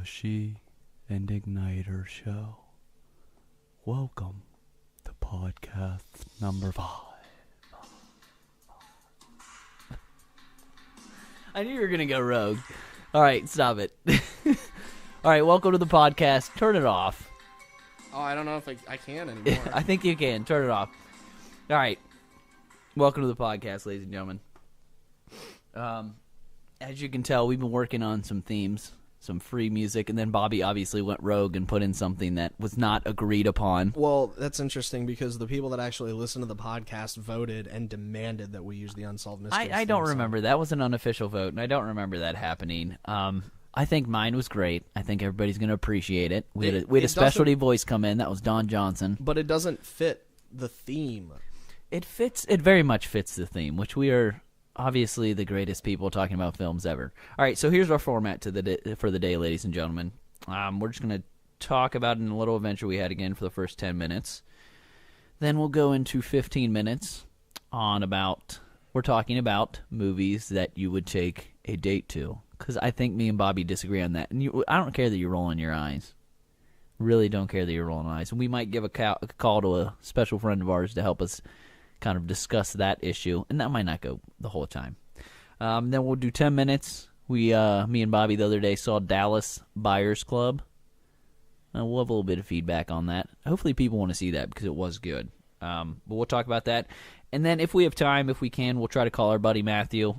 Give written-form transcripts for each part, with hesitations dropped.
Mushy and Igniter Show. Welcome to podcast number 5. I knew you were going to go rogue. All right, stop it. All right, welcome to the podcast. Turn it off. Oh, I don't know if I can anymore. I think you can. Turn it off. All right. Welcome to the podcast, ladies and gentlemen. As you can tell, we've been working on some themes, some free music, and then Bobby obviously went rogue and put in something that was not agreed upon. Well, that's interesting because the people that actually listen to the podcast voted and demanded that we use the Unsolved Mysteries. I don't remember. That was an unofficial vote, and I don't remember that happening. I think mine was great. I think everybody's going to appreciate it. We had a specialty voice come in. That was Don Johnson. But it doesn't fit the theme. It fits. It very much fits the theme, which we are obviously the greatest people talking about films ever. All right, so here's our format for the day, ladies and gentlemen. We're just going to talk about a little adventure we had again for the first 10 minutes. Then we'll go into 15 minutes on we're talking about movies that you would take a date to. Because I think me and Bobby disagree on that. And I don't care that you're rolling your eyes. Really don't care that you're rolling eyes. And we might give a call to a special friend of ours to help us kind of discuss that issue. And that might not go the whole time. Then we'll do 10 minutes. Me and Bobby the other day saw Dallas Buyers Club. We'll have a little bit of feedback on that. Hopefully people want to see that because it was good. But we'll talk about that. And then if we have time, if we can, we'll try to call our buddy Matthew.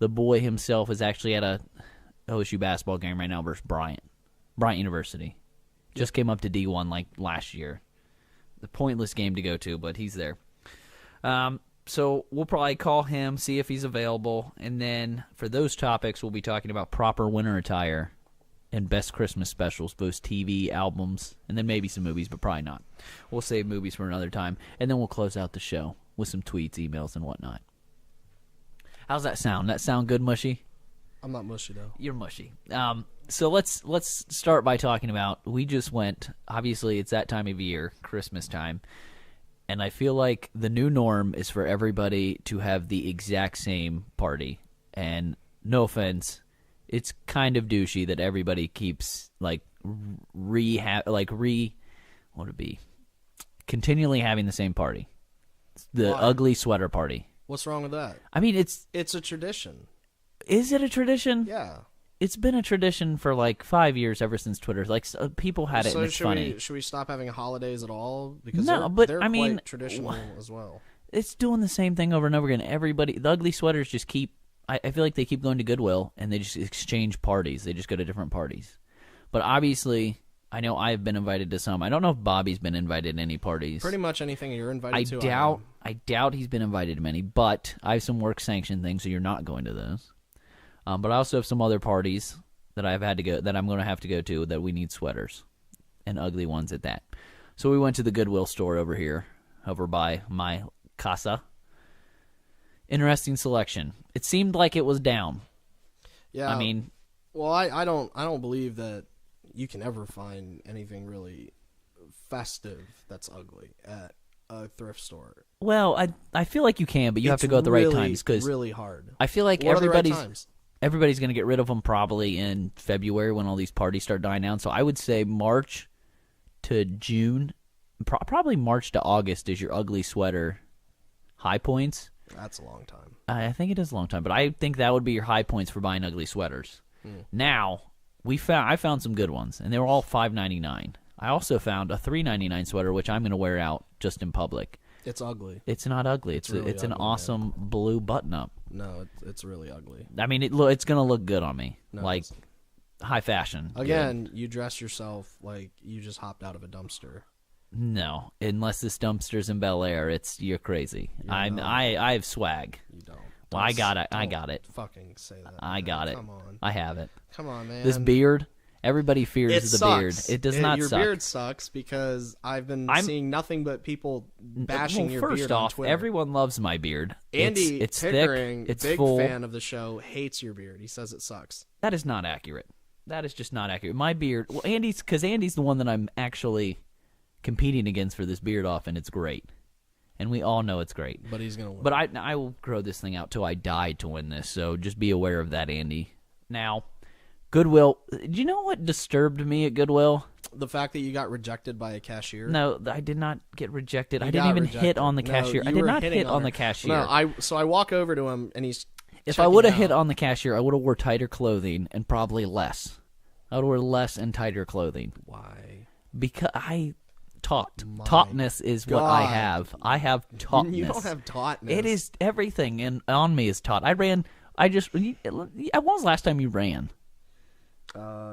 The boy himself is actually at a OSU basketball game right now versus Bryant University. Just came up to D1 like last year. The pointless game to go to, but he's there. So we'll probably call him, see if he's available, and then for those topics, we'll be talking about proper winter attire and best Christmas specials, both TV, albums, and then maybe some movies, but probably not. We'll save movies for another time, and then we'll close out the show with some tweets, emails, and whatnot. How's that sound? That sound good, Mushy? I'm not mushy, though. You're mushy. So let's start by talking about, we just went, obviously it's that time of year, Christmas time, and I feel like the new norm is for everybody to have the exact same party. And no offense, it's kind of douchey that everybody keeps continually having the same party. The Why? ugly sweater party. What's wrong with that? I mean, it's a tradition. Is it a tradition? Yeah. It's been a tradition for like 5 years, ever since Twitter. Like people had it, So and it's funny. should we stop having holidays at all? Because No, they're, but they're I mean, quite traditional as well. It's doing the same thing over and over again. Everybody, the ugly sweaters just keep. I feel like they keep going to Goodwill and they just exchange parties. They just go to different parties. But obviously, I know I've been invited to some. I don't know if Bobby's been invited to any parties. Pretty much anything you're invited to. I doubt he's been invited to many. But I have some work sanctioned things, so you're not going to those. But I also have some other parties that I'm going to have to go to that we need sweaters, and ugly ones at that. So we went to the Goodwill store over by my casa. Interesting selection. It seemed like it was down. Yeah. I mean, well, I don't believe that you can ever find anything really festive that's ugly at a thrift store. Well, I feel like you can, but you have to go at the right times, because really hard. I feel like What are the right times? everybody's going to get rid of them probably in February when all these parties start dying down. So I would say March to June, probably March to August is your ugly sweater high points. That's a long time. I think it is a long time, but I think that would be your high points for buying ugly sweaters. Now, I found some good ones, and they were all $5.99. I also found a $3.99 sweater, which I'm going to wear out just in public. It's ugly. It's not ugly. It's really an ugly, awesome blue button-up. No, it's really ugly. I mean, it's going to look good on me, No, like high fashion. Again, you dress yourself like you just hopped out of a dumpster. No, unless this dumpster's in Bel Air, you're crazy. I have swag. You don't. Well, I got it. I got it. Fucking say that. I got it. Come on. I have it. Come on, man. This beard, everybody fears the beard. It does not your suck. Your beard sucks because I've been seeing nothing but people bashing your beard on Twitter. Everyone loves my beard. Andy it's Pickering, thick, it's big full. fan of the show, hates your beard. He says it sucks. That is not accurate. That is just not accurate. My beard, well, Andy's the one that I'm actually competing against for this beard off, and it's great. And we all know it's great. But he's going to win. But I will grow this thing out till I die to win this, so just be aware of that, Andy. Now, Goodwill. Do you know what disturbed me at Goodwill? The fact that you got rejected by a cashier. No, I did not get rejected. You I didn't got even rejected. hit on the No, cashier. I you did were not hitting hit on her. the cashier. No, so I walk over to him and he's. If I would have hit on the cashier, I would have wore tighter clothing and probably less. I would wear less and tighter clothing. Why? Because My tautness is what I God. have. I have tautness. You don't have tautness. It is everything, and on me is taut. When was the last time you ran?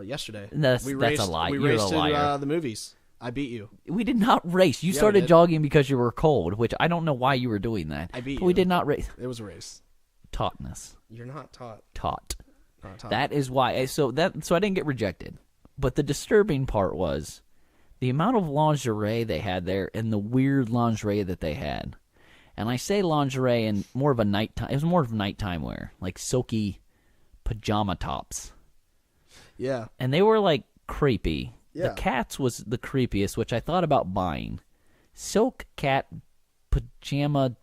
Yesterday. That's a lie. We You're raced a liar. to the movies. I beat you. We did not race. You Yeah, we started did. jogging because you were cold, which I don't know why you were doing that. I beat But we you. did not race. It was a race. Tautness. You're not taught. Taut. Not taught. That is why. So I didn't get rejected. But the disturbing part was the amount of lingerie they had there and the weird lingerie that they had. And I say lingerie in more of a nighttime. It was more of nighttime wear, like silky pajama tops. Yeah. And they were like creepy. Yeah. The cats was the creepiest, which I thought about buying. Silk cat pajama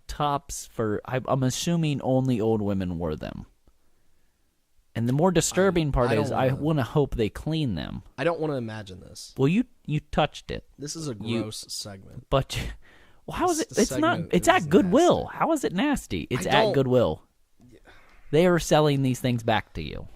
tops for, I'm assuming only old women wore them. And the more disturbing part is I want to hope they clean them. I don't want to imagine this. Well, you touched it. This is a gross segment. But well, how is it? This It's not. segment It's is at Goodwill. nasty. How is it nasty? It's I at don't- Goodwill. They are selling these things back to you.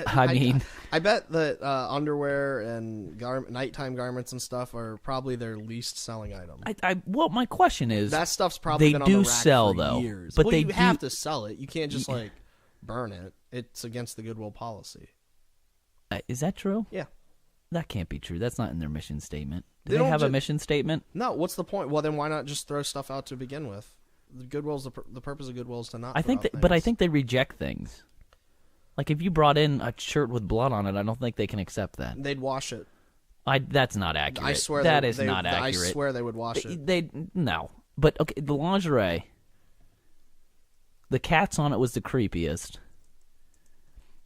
I mean, I bet that underwear and nighttime garments and stuff are probably their least selling item. well, my question is, That stuff's probably they been on do the rack sell for though, years. but well, they you have do- to sell it. You can't just like burn it. It's against the Goodwill policy. Is that true? Yeah. That can't be true. That's not in their mission statement. Do They they don't have a ju- mission statement? No, what's the point? Well, then why not just throw stuff out to begin with? The purpose of Goodwill is to not. I think, throw out but I things. think they reject things. Like if you brought in a shirt with blood on it, I don't think they can accept that. they'd wash it. That's not accurate. I swear that they, is they, not I accurate. swear they would wash it. They no, but okay. The lingerie, the cats on it was the creepiest.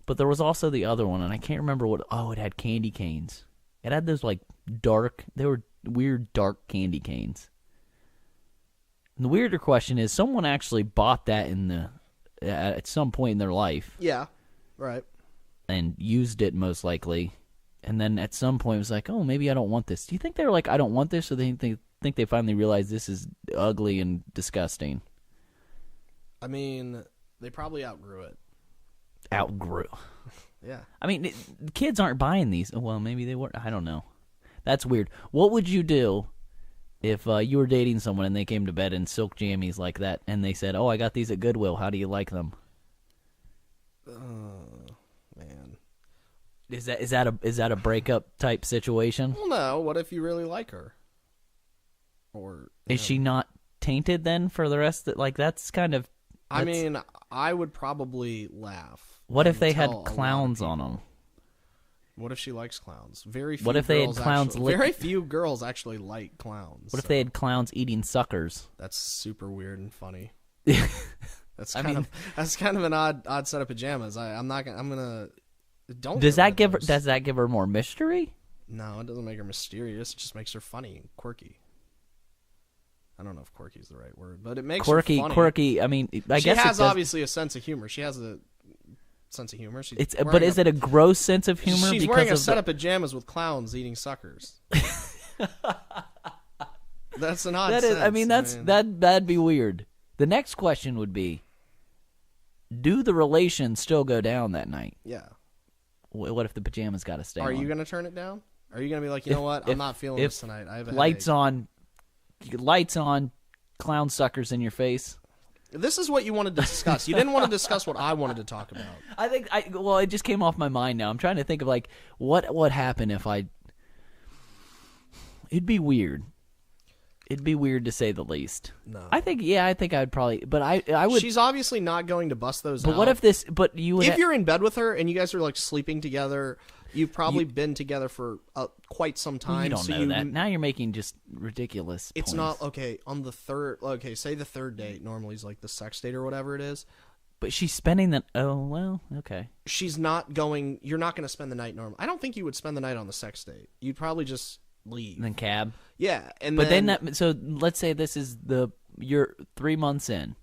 But there was also the other one, and I can't remember what. Oh, it had candy canes. It had those like dark. They were weird dark candy canes. And the weirder question is, someone actually bought that at some point in their life Yeah, right. and used it most likely, and then at some point was like, oh, maybe I don't want this. Do you think they were like, I don't want this, or they think they finally realized this is ugly and disgusting? I mean, they probably outgrew it. Outgrew. Yeah. I mean, kids aren't buying these. Well, maybe they were. I don't know. That's weird. What would you do if you were dating someone and they came to bed in silk jammies like that, and they said, "Oh, I got these at Goodwill. How do you like them?" Man. Is that a breakup type situation? Well, no. What if you really like her? Or Is she not tainted then for the rest? Like that's kind of. I mean, I would probably laugh. What if and they had tell a lot of clowns on people. them? What if she likes clowns? Very few. What if they had girls clowns Actually, lick- very few girls actually like clowns. What if so they had clowns eating suckers? That's super weird and funny. That's I kind mean- of an odd set of pajamas. I'm not gonna. I'm gonna. Don't. Does get that rid give her? of those. Does that give her more mystery? No, it doesn't make her mysterious. It just makes her funny and quirky. I don't know if quirky is the right word, but it makes her funny. Quirky. I mean, I She guess has it does, obviously a sense of humor. She has a sense of humor. She's It's wearing but is it a gross sense of humor? She's because wearing a of set the, of pajamas with clowns eating suckers. That's an odd. That is. I mean, that'd be weird. The next question would be: do the relations still go down that night? Yeah. What if the pajamas got to stay? Are on? you going to turn it down? Are you going to be like, you know what? I'm not feeling this tonight. I have a lights headache. lights on, clown suckers in your face? This is what you wanted to discuss. You didn't want to discuss what I wanted to talk about. I think well, it just came off my mind now. I'm trying to think of like what would happen if I. It'd be weird. It'd be weird to say the least. No. I think I'd probably, but I would. She's obviously not going to bust those But out. what if this? But you would. If you're in bed with her and you guys are like sleeping together, you've probably been together for quite some time. you don't so know that. Now you're making just ridiculous. It's points. not okay on the third. Okay, say the third date normally is like the sex date or whatever it is. But she's spending that. Oh well, okay. She's not going. You're not going to spend the night normal. I don't think you would spend the night on the sex date. You'd probably just leave. And then cab. Yeah, and But then that. So let's say this is you're 3 months in.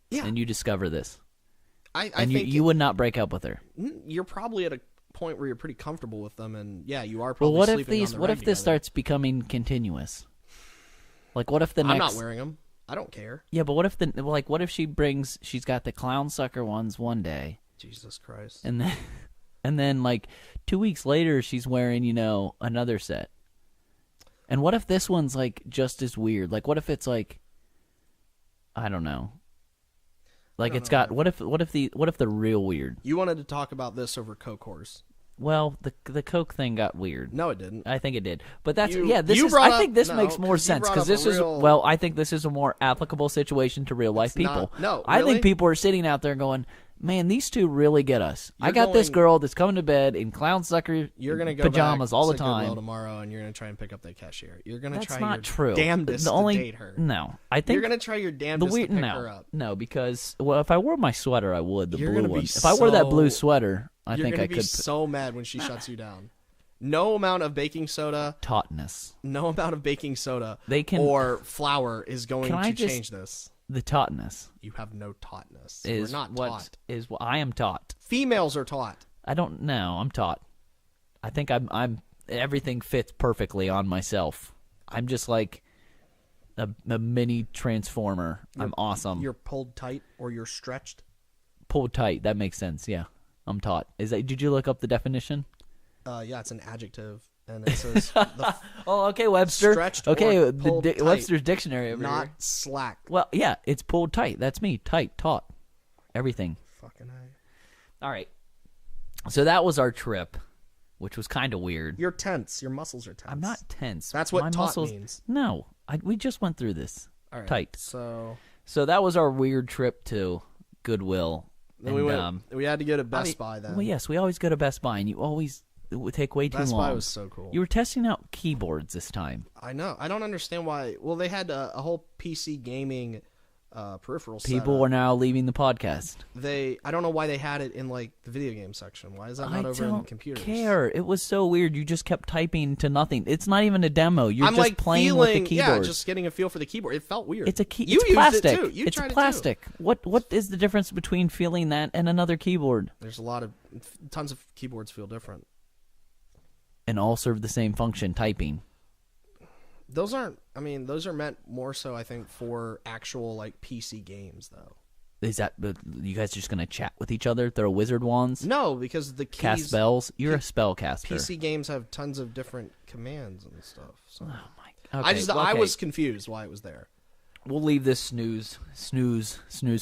Yeah. And you discover this. I And think you would not break up with her. you're probably at a point where you're pretty comfortable with them, and yeah, you are Well, probably what if sleeping these? on the What reg if this together. starts becoming continuous? Like, what if the next? I'm not wearing them. I don't care. Yeah, but what if what if she's got the clown sucker ones one day, Jesus Christ. and then and then like 2 weeks later she's wearing another set. And what if this one's like just as weird? Like, what if it's like, I don't know. Like it's got what if they're real weird? You wanted to talk about this over Coke Horse. Well, the Coke thing got weird. No, it didn't. I think it did, but that's You- yeah. This you is. brought I think up- this no, makes more 'cause you sense brought because up a this is real- well. I think this is a more applicable situation to real life It's not- people. no, I really? think people are sitting out there going, "Man, these two really get us." I You're got this going- girl that's coming to bed in clown sucker You're gonna go pajamas back all the to Goodwill time. tomorrow, and you're gonna try and pick up that cashier. You're gonna That's try not your true. damnedest The only to date her. no, I think You're gonna try your damnedest to pick her up. no, because if I wore my sweater, I would the You're blue gonna be one. If I wore that blue so- sweater, I You're think gonna I be could. so mad when she shuts you down. No amount of baking soda, Tautness. no amount of baking soda, They can- or flour is going Can I to just- change this. The tautness You have no taughtness. is We're not what taught. is what I am taught. Females are taught. I don't know. I'm taught. I think I'm everything fits perfectly on myself. I'm just like a mini transformer. I'm awesome. You're pulled tight or you're stretched. Pulled tight. That makes sense. Yeah. I'm taught. Is that? Did you look up the definition? Yeah, it's an adjective, and it says the Oh, okay, Webster. Stretched Okay, or the pulled tight. Webster's dictionary over not here. slack. Well, yeah, it's pulled tight. That's me. Tight, taut, everything. Fucking A. All right. So that was our trip, which was kind of weird. You're tense. Your muscles are tense. I'm not tense. That's what My taut muscles, means. No, we just went through this. All right. Tight. So So that was our weird trip to Goodwill. then And, we had to go to Best Buy then. Well, yes, we always go to Best Buy, and you always it would take way too Best long. Buy was so cool. You were testing out keyboards this time. I know. I don't understand why. Well, they had a whole PC gaming peripheral People setup. are now leaving the podcast. I don't know why they had it in like the video game section. Why is that not I over in don't computers? care. It was so weird. You just kept typing to nothing. It's not even a demo. You're I'm just like playing feeling, with the keyboard. yeah, just getting a feel for the keyboard. It felt weird. It's a key. You It's used plastic. it too. You It's tried plastic. It too. What is the difference between feeling that and another keyboard? There's tons of keyboards feel different. And all serve the same function, typing. Those aren't. I mean, those are meant more so, I think, for actual like PC games, though. Is that you guys just gonna chat with each other? Throw wizard wands, No, because the keys. cast spells. You're a spell caster. PC games have tons of different commands and stuff. So Oh my! Okay, I okay. was confused why it was there. We'll leave this snooze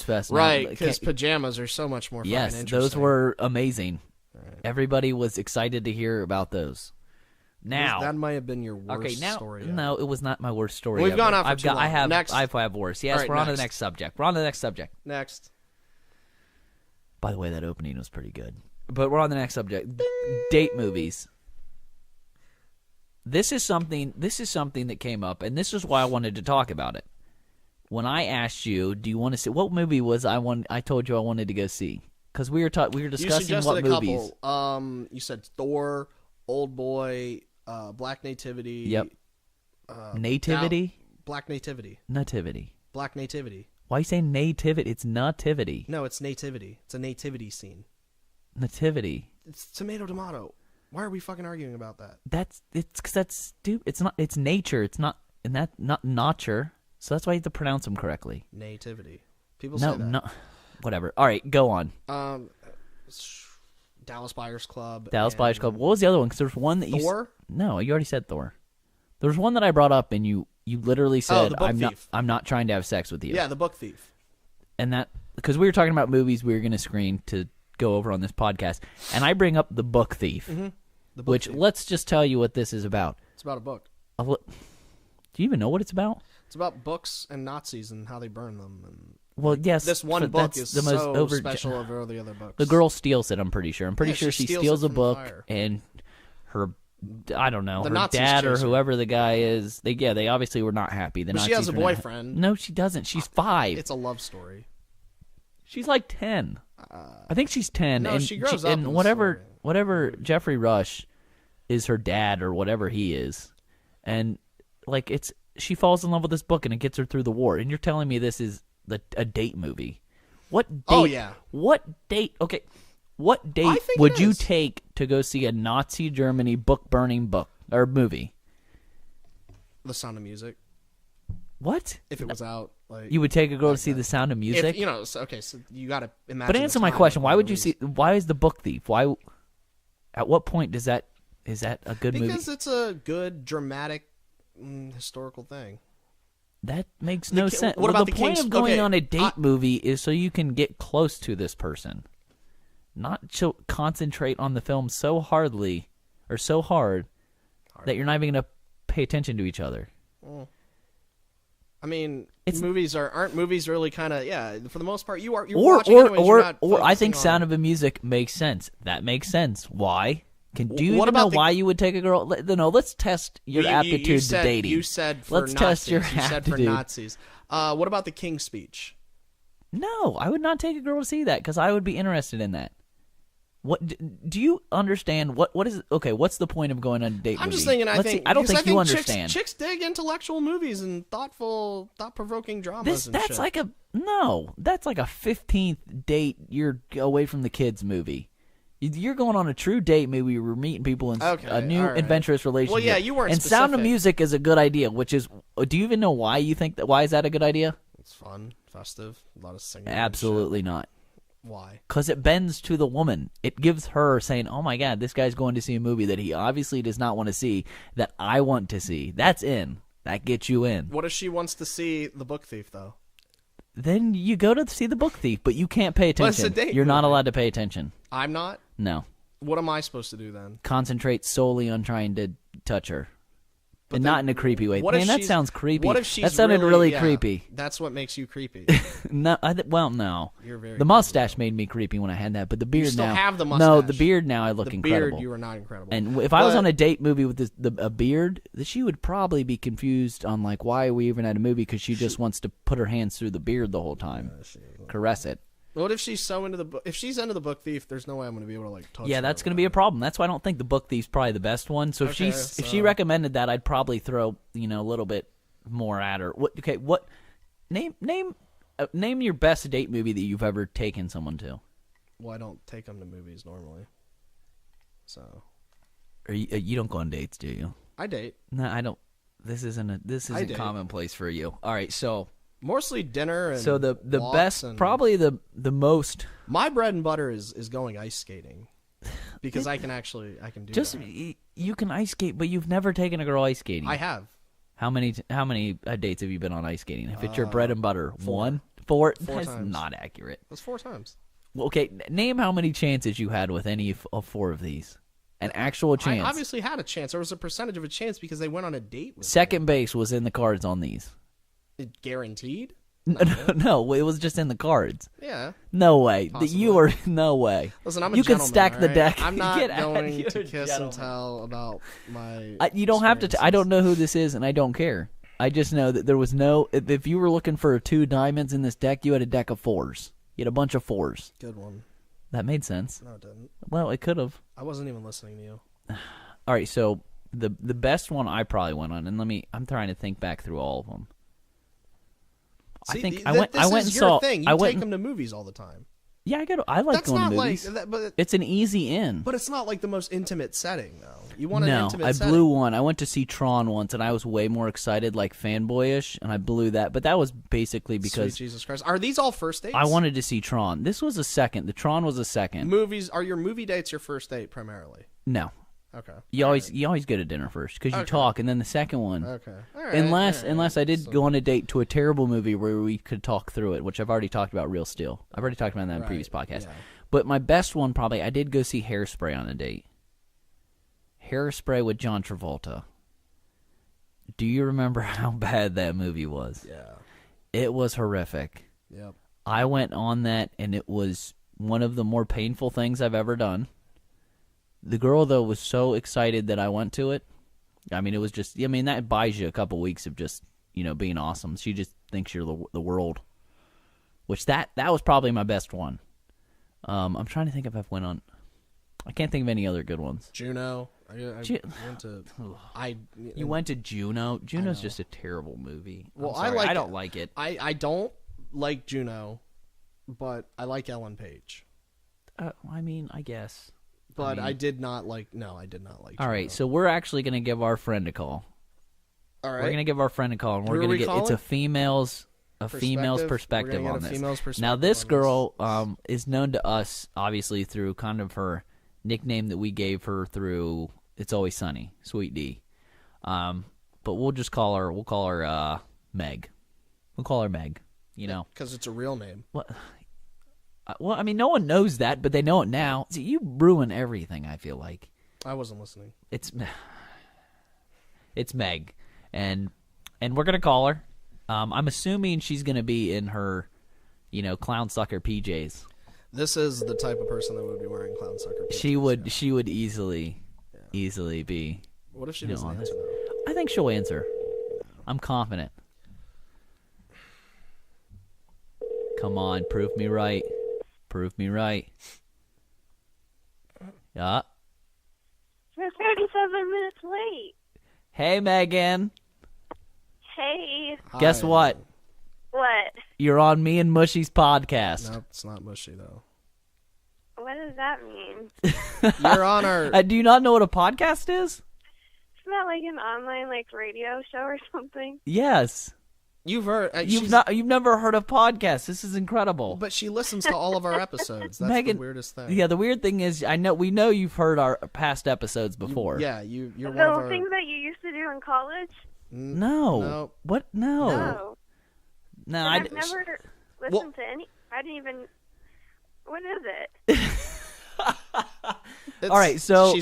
fest. now. Right, because Can't- pajamas are so much more fun yes, and interesting. those were amazing. Right. Everybody was excited to hear about those. Now, that might have been your worst okay, now story. yet. no, it was not my worst story. We've ever. gone on for I've too got, I long. have, Next. I have worse. Yes, All right, we're on to the next. next subject. We're on to the next subject. Next. By the way, that opening was pretty good. But we're on the next subject. Date movies. This is something that came up, and this is why I wanted to talk about it. When I asked you, do you want to see what movie was I told you I wanted to go see because we were You discussing suggested what a movies. couple. You said Thor, Old Boy, Black Nativity. Yep. Nativity, Black Nativity. nativity. Black Nativity. Why you say nativity? It's nativity. No, it's nativity. It's a nativity scene. Nativity. It's tomato. Why are we fucking arguing about that? That's stupid. It's not. It's nature. It's not. And that not nature. So that's why you have to pronounce them correctly. Nativity. People No, say that. no. Whatever. All right, go on. Dallas Buyers Club. Dallas and Buyers Club. What was the other one? Because there's one that you. Thor? No, you already said Thor. There was one that I brought up, and you literally said, The Book Thief. I'm not trying to have sex with you. Yeah, The Book Thief. And that because we were talking about movies we were going to screen to go over on this podcast, and I bring up The Book Thief, The Book which Thief. let's just tell you what this is about. It's about a book. Do you even know what it's about? It's about books and Nazis and how they burn them. And Well, yes. this one but book that's is the most so special over all the other books. The girl steals it. I'm pretty sure. I'm pretty Yeah, sure she she steals steals it a from the book, fire. and her, I don't know, The her Nazis dad or chase her. whoever the guy is. They obviously were not happy. The But she Nazis has a were not- boyfriend. No, she doesn't. She's 5. It's a love story. She's like 10. I think she's 10. no, and she grows up in And the whatever, story. whatever Jeffrey Rush is her dad or whatever he is, and like she falls in love with this book and it gets her through the war. And you're telling me this is a date movie? What date? Oh, yeah. What date? Okay. What date think would it you is. take to go see a Nazi Germany book burning book or movie? The Sound of Music. What? If it was out, like You would take a girl to see The Sound of Music? If, so you got to imagine. But the answer my time question. of Why the would you release. see? Why is The Book Thief? Why? At what point is that a good movie? Because it's a good dramatic historical thing. That makes no sense. What about the the point King's- of going okay, on a date movie is so you can get close to this person, not to concentrate on the film so hard that you're not even going to pay attention to each other. I mean, It's- movies aren't movies really kind of for the most part you're Or watching anyways, you're not I think focusing Sound on- of Music makes sense. That makes sense. Why? Do you What even know about the- why you would take a girl? No, let's test your You aptitude said, to dating. You said for Let's Nazis. test your You said for aptitude. Nazis. What about the King's Speech? No, I would not take a girl to see that because I would be interested in that. What do you understand? What is okay? What's the point of going on a date? I'm just movie? thinking. I Let's think see. I don't because think you understand. Chicks dig intellectual movies and thought-provoking dramas. That's shit. like That's like a 15th date. You're away from the kids movie. You're going on a true date movie. We're meeting people in a new all right. adventurous relationship. Well, yeah, you weren't And Sound of specific. Music is a good idea. Which is, do you even know why you think that? Why is that a good idea? It's fun, festive, a lot of singing. and Absolutely not. shit. Why? Because it bends to the woman. It gives her saying, oh my God, this guy's going to see a movie that he obviously does not want to see, that I want to see. That's in. That gets you in. What if she wants to see The Book Thief, though? Then you go to see The Book Thief, but you can't pay Well, it's a attention. date You're not movie. allowed to pay attention. I'm not. No. What am I supposed to do then? Concentrate solely on trying to touch her. And then not in a creepy way. what if Man, that she's- sounds creepy. What if she's that sounded really yeah, creepy. That's what makes you creepy. No, no. You're very The mustache made me creepy when I had that, but the beard still now. have the No, mustache. the beard now I look the incredible. beard, you are not incredible. And if I was But- on a date movie with a beard, she would probably be confused on like why are we even at a movie because she just wants to put her hands through the beard the whole time, caress it. What if she's so into the book? If she's into the Book Thief, there's no way I'm going to be able to like touch. Yeah, her that's or going to be a whatever. problem. That's why I don't think the Book Thief's probably the best one. So if Okay, if she so- recommended that, I'd probably throw a little bit more at her. What name your best date movie that you've ever taken someone to? Well, I don't take them to movies normally, so Or you don't go on dates, do you? I date No, I don't. This isn't date. commonplace for you. All right, so mostly dinner and the walks best and probably the most my bread and butter is going ice skating because I can do just that. you can ice skate, but you've never taken a girl ice skating. I have. How many dates have you been on ice skating? If it's your bread and butter, 4. Four That's times. not accurate. That's 4 times. Well, okay, name how many chances you had with any of 4 of these. An actual chance. I obviously had a chance. There was a percentage of a chance because they went on a date with Second base was in the cards on these. me. Guaranteed? No, it was just in the cards. Yeah. No way. Possibly. You were no way. Listen, I'm a You could gentleman, stack the all right? deck. I'm not Get out. going You're to a kiss gentleman. and tell about my. You don't have to. I experiences. don't know who this is, and I don't care. I just know that there was no. If you were looking for 2 diamonds in this deck, you had a deck of 4s. You had a bunch of 4s. Good one. That made sense. No, it didn't. Well, it could have. I wasn't even listening to you. All right, so the best one I probably went on, and I'm trying to think back through all of them. See, I think th- I went. This I went is and your saw. thing. You I went. take them to movies all the time. Yeah, I like That's going not to movies. like, that, It's an easy in. but it's not like the most intimate setting, though. You want an No, intimate I setting. blew one. I went to see Tron once, and I was way more excited, like fanboyish, and I blew that. But that was basically because Sweet Jesus Christ. Are these all first dates? I wanted to see Tron. This was a second. The Tron was a second. movies. Are your movie dates your first date primarily? No, Okay. you always go to dinner first because you Okay. talk, and then the second one. Okay. All right. Unless I did So- go on a date to a terrible movie where we could talk through it, which I've already talked about. Real Steel. I've already talked about that in a previous podcast. yeah. But my best one probably I did go see Hairspray on a date. Hairspray with John Travolta. Do you remember how bad that movie was? Yeah. It was horrific. Yep. I went on that, and it was one of the more painful things I've ever done. The girl, though, was so excited that I went to it. I mean, it was just, that buys you a couple weeks of just, being awesome. She just thinks you're the world. Which that was probably my best one. I'm trying to think if I've went on. I can't think of any other good ones. Juno. I went to. You went to Juno. Juno's just a terrible movie. Well, I'm sorry, I don't like it. I don't like Juno. but I like Ellen Page. I mean, I guess. But I did not like. No, I did not like. All right, so we're actually going to give our friend a call. All right, we're going to give our friend a call, and we're going to get it's a female's perspective on this. Now, this girl is known to us obviously through kind of her nickname that we gave her through It's Always Sunny, Sweet D. But we'll just call her. We'll call her Meg. We'll call her Meg. You know, because it's a real name. What? Well, I mean, no one knows that, but they know it now. See, you ruin everything, I feel like. I wasn't listening. It's Meg, and we're gonna call her. I'm assuming she's gonna be in her, clown sucker PJs. This is the type of person that would be wearing clown sucker PJs. She would easily be. What if she doesn't answer though? I think she'll answer. I'm confident. Come on, prove me right. Prove me right. Yeah. We're 37 minutes late. Hey, Megan. Hey. Guess what? What? You're on me and Mushy's podcast. Nope, it's not Mushy, though. What does that mean? You're on our... do you not know what a podcast is? Isn't that like an online radio show or something? Yes. You've heard... You've never heard of podcasts. This is incredible. But she listens to all of our episodes. That's Megan, the weirdest thing. Yeah, the weird thing is, we know you've heard our past episodes before. You're one of the our... things that you used to do in college? No. What? No. No, I've never listened to any... I didn't even... What is it? All right, so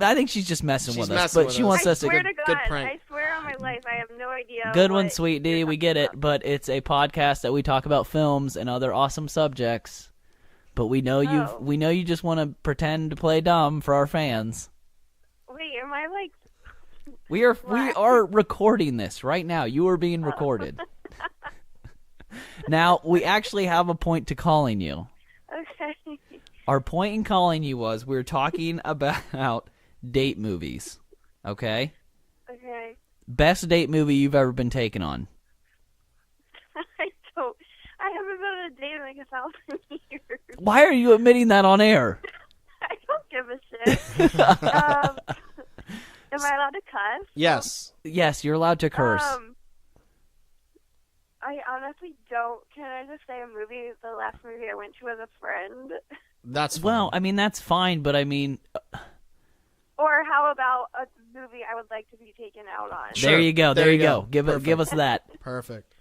I think she's just messing with us, but she wants us to... Good prank. I swear on my life, I have no idea. Good one, Sweet D, we get it, but it's a podcast that we talk about films and other awesome subjects, but we know you just want to pretend to play dumb for our fans. Wait, am I like... We are recording this right now. You are being recorded. Now, we actually have a point to calling you. Okay. Our point in calling you was we were talking about date movies, okay? Okay. Best date movie you've ever been taken on. I haven't been on a date in like 1,000 years. Why are you admitting that on air? I don't give a shit. Am I allowed to cuss? Yes. Yes, you're allowed to curse. I honestly don't. Can I just say the last movie I went to was a friend? That's fine. Well, I mean, that's fine, but I mean... Or how about a movie I would like to be taken out on? Sure. There you go. There you go. Give us that. Perfect.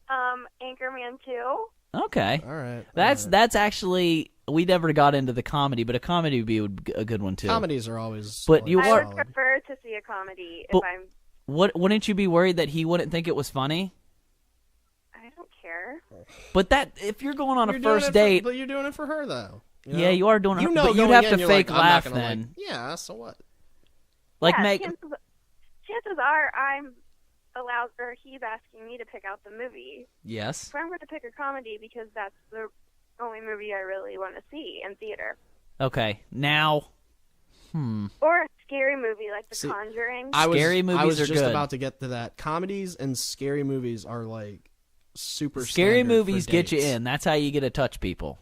Anchorman 2. Okay. All right. That's actually... We never got into the comedy, but a comedy would be a good one, too. Comedies are always... But I would prefer to see a comedy if I'm... Wouldn't you be worried that he wouldn't think it was funny? I don't care. But if you're going on a first date... But you're doing it for her, though. Yeah, you are doing it. But you'd have to fake laugh then. Yeah, so what? Chances are I'm allowed, or he's asking me to pick out the movie. Yes. So I'm going to pick a comedy because that's the only movie I really want to see in theater. Okay, now... Or a scary movie like The Conjuring. Scary movies are good. I was just about to get to that. Comedies and scary movies are like super scary movies for get you dates. in. That's how you get to touch people.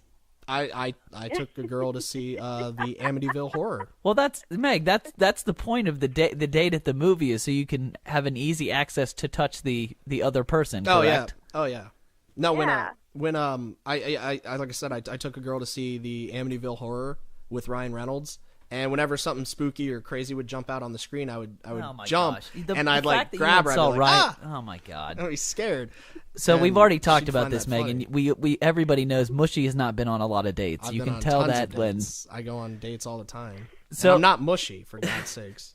I took a girl to see the Amityville Horror. Well, that's the point of the date at the movie is so you can have an easy access to touch the other person. Correct? Oh yeah. No, Yeah. when I like I said, I took a girl to see the Amityville Horror with Ryan Reynolds. And whenever something spooky or crazy would jump out on the screen, I would jump and I'd like grab her. I'd be like, ah! Oh my god! I'd be scared. So and we've already talked about this, funny. Megan. We everybody knows Mushy has not been on a lot of dates. I've you been can on tell tons that of when dates. I go on dates all the time. So and I'm not mushy, for God's sakes.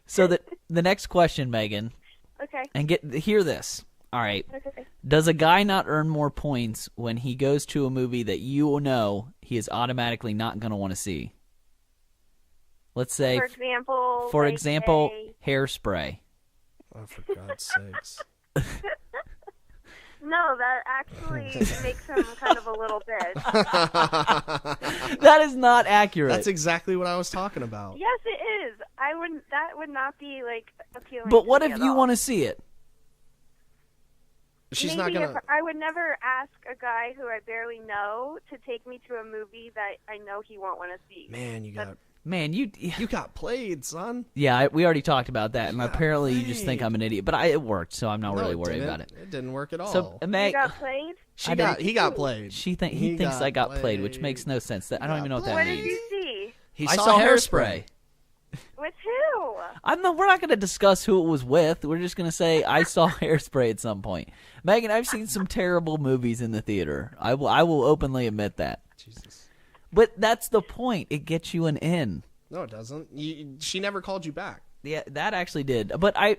So the next question, Megan. Okay. And hear this. All right. Okay. Does a guy not earn more points when he goes to a movie that you know he is automatically not going to want to see? Let's say, for example, Hairspray. Oh, for God's sakes. No, that actually makes him kind of a little bitch. That is not accurate. That's exactly what I was talking about. Yes, it is. That would not be like appealing. But what if at you all. want to see it? She's maybe not gonna. I would never ask a guy who I barely know to take me to a movie that I know he won't want to see. Man, you got played, son. Yeah, we already talked about that, and apparently you just think I'm an idiot. But it worked, so I'm not really worried about it. It didn't work at all. So Meg, you got played? He got played. He thinks I got played, which makes no sense. I don't even know what that means. What did you see? I saw Hairspray. With who? We're not going to discuss who it was with. We're just going to say I saw Hairspray at some point. Megan, I've seen some terrible movies in the theater. I will openly admit that. Jesus. But that's the point. It gets you an in. No, it doesn't. She never called you back. Yeah, that actually did. But I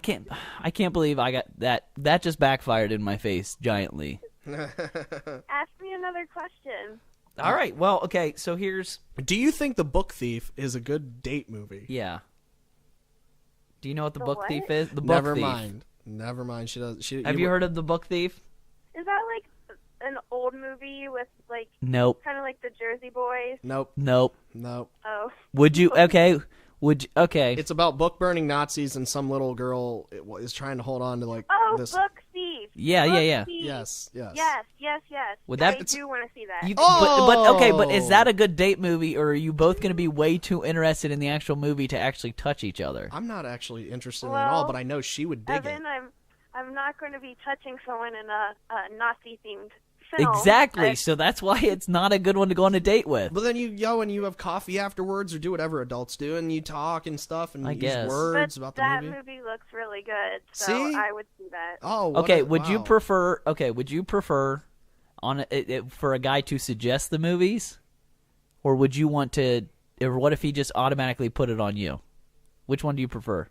can't believe I got that. That just backfired in my face giantly. Ask me another question. All right. Well, okay. So here's. Do you think The Book Thief is a good date movie? Yeah. Do you know what The Book Thief is? The Book Never Thief. mind. Never mind. She does. Have you heard of The Book Thief? Is that like an old movie with like? Nope. Kind of like the Jersey Boys. Nope. Oh. Would you? Okay. Okay. It's about book burning Nazis, and some little girl is trying to hold on to like this. Book Thief. Yeah. Thief. Yes. Would that? I do want to see that. But is that a good date movie, or are you both going to be way too interested in the actual movie to actually touch each other? I'm not actually interested in it at all, but I know she would dig Evan, it. I'm not going to be touching someone in a Nazi themed film. Exactly. So that's why it's not a good one to go on a date with. But then you go and you have coffee afterwards, or do whatever adults do, and you talk and stuff, and use words about the movie. That movie looks really good, so See? I would see that. Oh, okay. Would you prefer for a guy to suggest the movies, or would you want to? Or what if he just automatically put it on you? Which one do you prefer?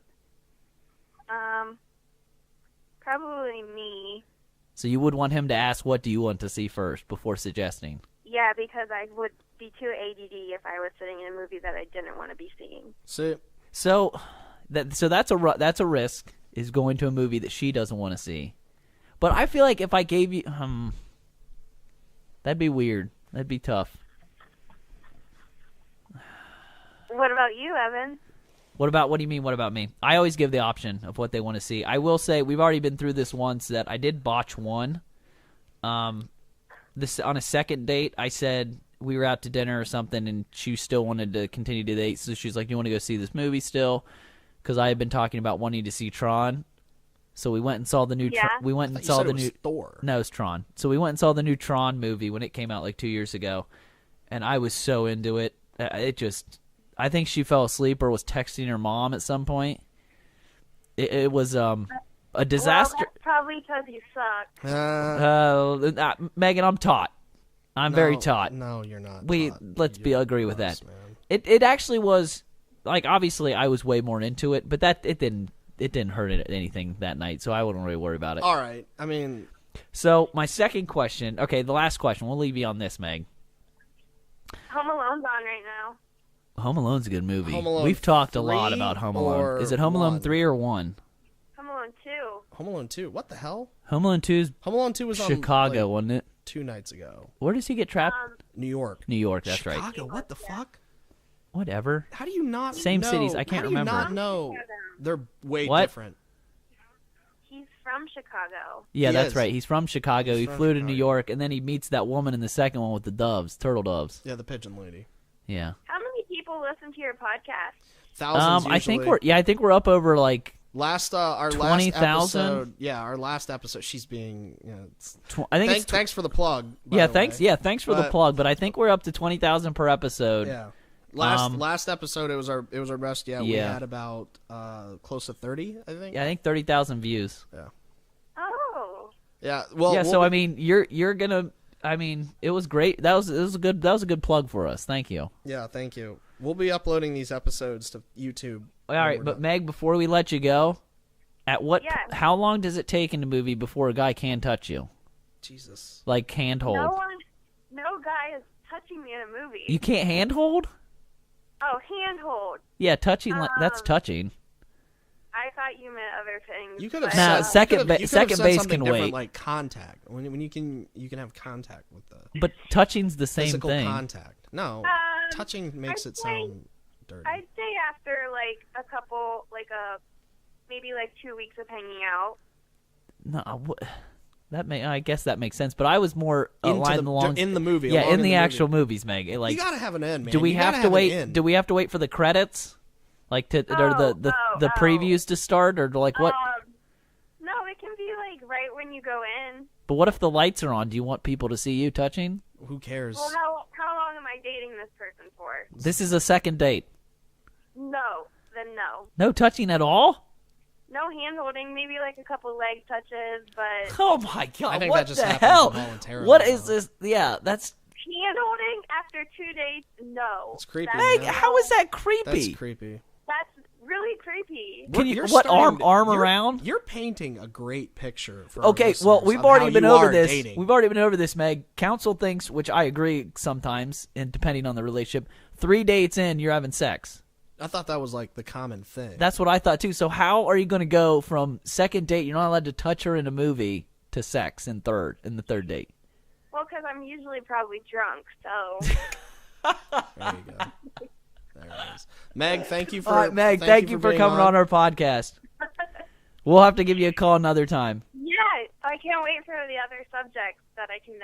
Probably me. So you would want him to ask, what do you want to see first before suggesting? Yeah, because I would be too ADD if I was sitting in a movie that I didn't want to be seeing. So that's a risk, is going to a movie that she doesn't want to see. But I feel like if I gave you that'd be weird. That'd be tough. What about you, Evan? What do you mean, what about me? I always give the option of what they want to see. I will say, we've already been through this once, that I did botch one. This on a second date, I said we were out to dinner or something, and she still wanted to continue to date, so she's like, "You want to go see this movie still?" Because I had been talking about wanting to see Tron. So we went and saw the new. We went and saw the new Thor. No, it's Tron. So we went and saw the new Tron movie when it came out like 2 years ago, and I was so into it. I think she fell asleep or was texting her mom at some point. It was a disaster. Well, that's probably because you suck. Megan, I'm taut. I'm very taut. No, you're not. Let's agree with that. Man. It actually was, like, obviously I was way more into it, but it didn't hurt anything that night, so I wouldn't really worry about it. All right. I mean, so my second question. Okay, the last question. We'll leave you on this, Meg. Home Alone's on right now. Home Alone's a good movie. We've talked a lot about Home Alone. Is it Home Alone 3 or 1? Home Alone 2. Home Alone 2. What the hell? Home Alone 2 was on Chicago, wasn't it? 2 nights ago. Where does he get trapped? New York. New York, that's Chicago, right. Chicago, what the fuck? Whatever. How do you not Same know? cities, I can't remember. How do you not know? They're way different. He's from Chicago. Yeah, that's right. He's from Chicago. He flew to New York, and then he meets that woman in the second one with the doves, turtle doves. Yeah, the pigeon lady. Yeah. How many people listen to your podcast? Thousands. I think we're up over like our 20,000. Yeah, our last episode. She's being. Thanks for the plug. Thanks for the plug. But I think we're up to 20,000 per episode. Yeah. Last episode it was our best. Yeah, we had about close to 30. I think. Yeah, I think 30,000 views. Yeah. Oh. Yeah. Well. Yeah. So I mean, you're gonna. I mean, it was great. That was a good plug for us. Thank you. Yeah, thank you. We'll be uploading these episodes to YouTube. All right, but Meg, before we let you go, how long does it take in a movie before a guy can touch you? Jesus. Like handhold. No guy is touching me in a movie. You can't handhold? Oh, handhold. Yeah, touching. That's touching. I thought you meant other things. You could have said second base can wait. Like contact, when you can have contact with the. But touching's the same physical thing. Contact. No, touching makes it sound dirty. I'd say after like a couple, maybe like 2 weeks of hanging out. No, I guess that makes sense. But I was more aligned along in the movie. Yeah, in the actual movies, Meg. Like, you gotta have an end, man. Do we have to wait? Do we have to wait for the credits, like the previews to start, or like what? No, it can be like right when you go in. But what if the lights are on? Do you want people to see you touching? Who cares? Well, how long am I dating this person for? This is a second date. No, then no. No touching at all? No hand-holding, maybe like a couple leg touches, but... Oh my God, I think what that just the happened hell? voluntarily. What is this? Yeah, that's... Hand-holding after 2 dates? No. It's creepy. Meg, how is that creepy? That's creepy. That's really creepy. Can you, what, arm around? You're painting a great picture for Okay, well, we've already been over this. Dating. We've already been over this, Meg. Counsel thinks, which I agree sometimes, and depending on the relationship, 3 dates in, you're having sex. I thought that was like the common thing. That's what I thought too. So how are you going to go from second date, you're not allowed to touch her in a movie, to sex in the third date? Well, because I'm usually probably drunk, so... There you go. There it is. Meg, thank you for... All right, Meg, thank you for coming on our podcast. We'll have to give you a call another time. Yeah, I can't wait for the other subjects that I can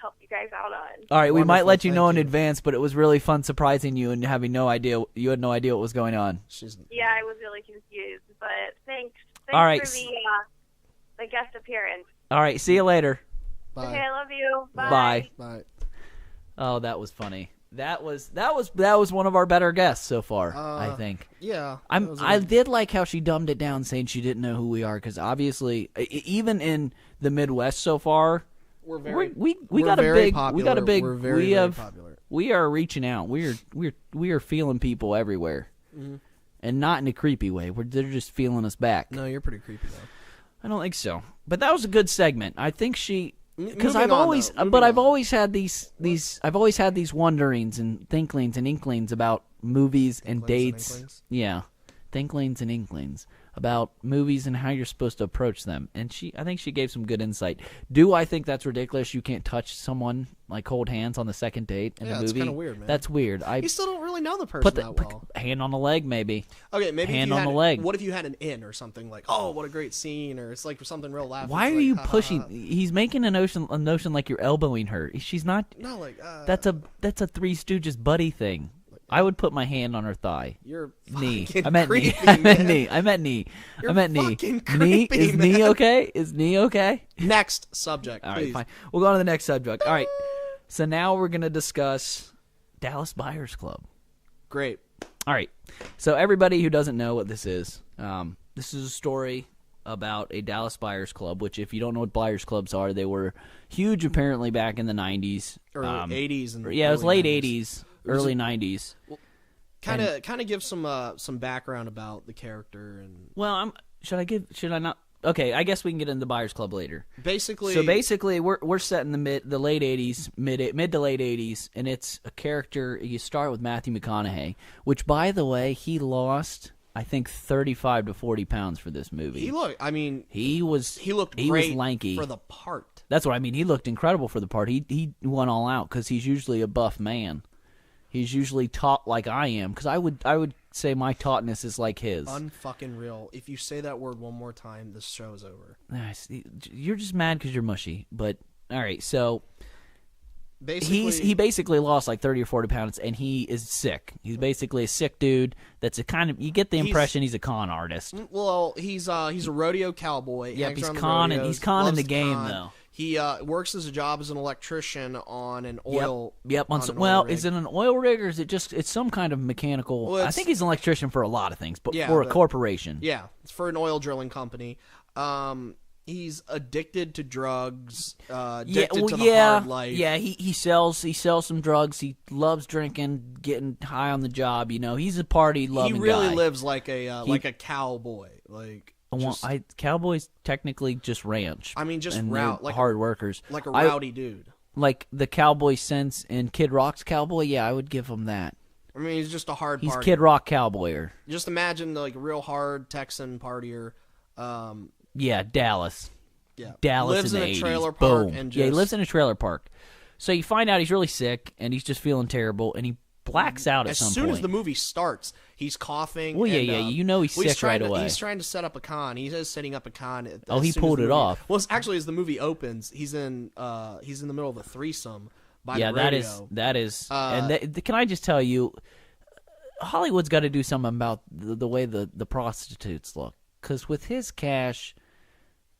help you guys out on. All right, we might let you know in advance, but it was really fun surprising you and having no idea. You had no idea what was going on. Yeah, I was really confused, but thanks all right. for the guest appearance. All right, see you later. Bye. Okay, I love you. Bye. Bye. Oh, that was funny. That was one of our better guests so far, I think. Yeah. I did like how she dumbed it down, saying she didn't know who we are, because obviously, even in the Midwest so far, we got a big popular. We are reaching out. We are feeling people everywhere, and not in a creepy way. They're just feeling us back. No, you're pretty creepy though. I don't think so, but that was a good segment. I think she. Because I've always had these wonderings and thinklings and inklings about movies and dates. Yeah, thinklings and inklings about movies and how you're supposed to approach them. And I think she gave some good insight. Do I think that's ridiculous? You can't touch someone, like hold hands on the second date in a movie? That's kind of weird, man. That's weird. You still don't really know the person that well. Hand on the leg, maybe. Okay, maybe hand on the leg. What if you had an in or something like, oh, what a great scene, or it's like something real laughing. Why are you pushing? He's making a notion like you're elbowing her. She's not. No, like that's a Three Stooges buddy thing. I would put my hand on her thigh. You're knee. I meant creepy, knee. I meant knee. I meant knee. You're I meant knee. Creepy, knee is man. knee okay? Is knee okay? Next subject. All please. right, fine. We'll go on to the next subject. All right. So now we're gonna discuss Dallas Buyers Club. Great. All right. So everybody who doesn't know what this is a story about a Dallas Buyers Club, which if you don't know what Buyers Clubs are, they were huge apparently back in the 90s. Or 80s. And yeah, it was late 90s, early 90s. Well, kind of give some background about the character and. Well, should I not? Okay, I guess we can get into the Buyers Club later. Basically, we're set in the late 80s, mid to late 80s, and it's a character. You start with Matthew McConaughey, which, by the way, he lost, I think, 35 to 40 pounds for this movie. He looked was lanky for the part. That's what I mean. He looked incredible for the part. He went all out because he's usually a buff man. He's usually taut like I am, because I would say my tautness is like his. Unfucking real. If you say that word one more time, this show's over. You're just mad because you're mushy. But all right, so basically, he basically lost like 30 or 40 pounds, and he is sick. He's basically a sick dude. That's a kind of, you get the impression he's a con artist. Well, he's a rodeo cowboy. Yep, he's conning the game though. He works as a job as an electrician on an oil. Yep. Is it an oil rig or is it just it's some kind of mechanical? Well, I think he's an electrician for a lot of things, but for a corporation. Yeah, it's for an oil drilling company. He's addicted to drugs. Addicted to the hard life. Yeah, he sells some drugs. He loves drinking, getting high on the job. You know, he's a party loving guy. He really lives like a cowboy. Cowboys technically just ranch. I mean, just like hard workers, like a rowdy dude. Like the cowboy sense in Kid Rock's cowboy. Yeah, I would give him that. I mean, he's just a hard. He's partier. Kid Rock cowboyer. Just imagine like a real hard Texan partier. Yeah, Dallas. Yeah, Dallas lives in a 80s. trailer park. Boom. And he lives in a trailer park. So you find out he's really sick and he's just feeling terrible, and he blacks out at some point. As soon as the movie starts, he's coughing. Well, yeah, you know he's sick right away. He's trying to set up a con. He is setting up a con. He pulled it off. Well, actually, as the movie opens, he's in the middle of a threesome by the radio. that is. Can I just tell you, Hollywood's got to do something about the way the prostitutes look. Because with his cash,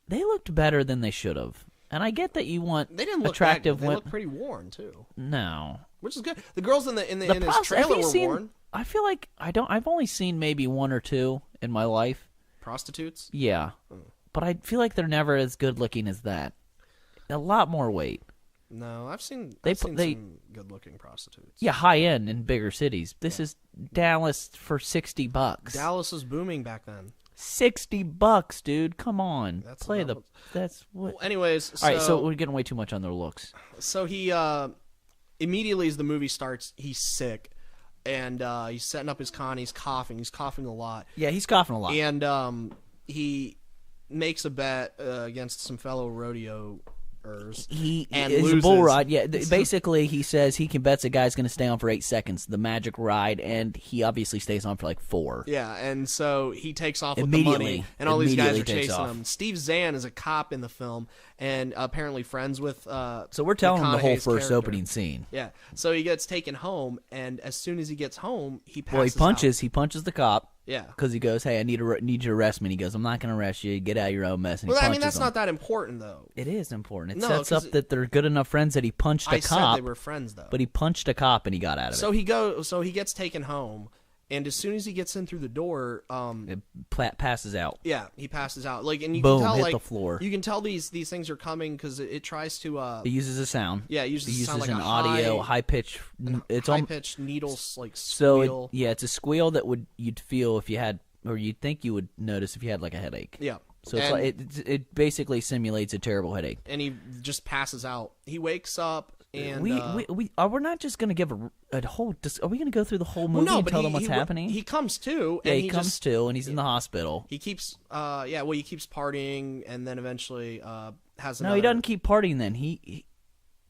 they looked better than they should have. And I get that you want they didn't look attractive women. They look pretty worn too. No, which is good. The girls in his trailer were worn. I feel like I've only seen maybe one or two in my life. Prostitutes? Yeah, but I feel like they're never as good looking as that. A lot more weight. No, I've seen some good looking prostitutes. Yeah, high end in bigger cities. This is Dallas for $60. Dallas was booming back then. $60, dude. Come on. That's what. Well, anyways, all right. So we're getting way too much on their looks. So he immediately as the movie starts, he's sick, and he's setting up his con. He's coughing. He's coughing a lot. Yeah, he's coughing a lot. And he makes a bet against some fellow rodeoers. He and is loses. a bull ride. Yeah, basically he says he can bet a guy's going to stay on for 8 seconds, the magic ride, and he obviously stays on for like 4. Yeah, and so he takes off with the money, and all these guys are chasing him. Steve Zahn is a cop in the film, and apparently friends with. So we're telling him the whole first opening scene. Yeah, so he gets taken home, and as soon as he gets home, he passes. Well, he punches the cop. Yeah, because he goes, "Hey, I need you to arrest me." And he goes, "I'm not going to arrest you. Get out of your own mess." And well, I mean, that's not that important, though. It is important. It sets up that they're good enough friends that he punched a cop. I said they were friends, though. But he punched a cop and he got out of it. So he gets taken home, and as soon as he gets in through the door, it passes out. Yeah, he passes out. Like, and you Boom, can tell, hit like, the floor. You can tell these things are coming because it tries to. It uses a sound. Yeah, it uses an like audio high pitch. It's high pitched needles like So squeal. it's a squeal that you'd feel if you had. Or you'd think you would notice if you had like a headache. Yeah. So it basically simulates a terrible headache. And he just passes out. He wakes up and we're not just going to give a whole. Are we going to go through the whole movie and tell them what's happening? He comes to. Yeah, he comes to, and he's in the hospital. He keeps. He keeps partying, and then eventually has. No, he doesn't keep partying. Then he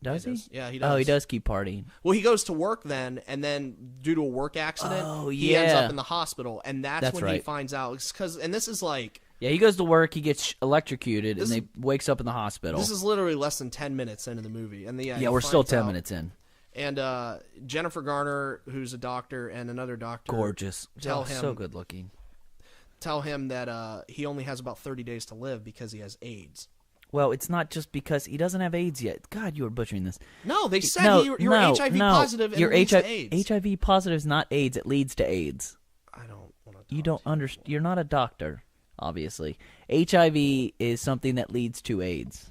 does he? Yeah, he does. Oh, he does keep partying. Well, he goes to work then, and then due to a work accident, he ends up in the hospital, and that's when he finds out. And this is like... Yeah, he goes to work, he gets electrocuted, and he wakes up in the hospital. This is literally less than 10 minutes into the movie. And we're still 10 minutes in. And Jennifer Garner, who's a doctor, and another doctor... Gorgeous. Tell him, so good looking. Tell him that he only has about 30 days to live because he has AIDS. Well, it's not just because he doesn't have AIDS yet. God, you are butchering this. No, they said you're HIV positive and it leads to AIDS. HIV positive is not AIDS. It leads to AIDS. I don't want to. You don't understand. You're not a doctor, obviously. HIV is something that leads to AIDS.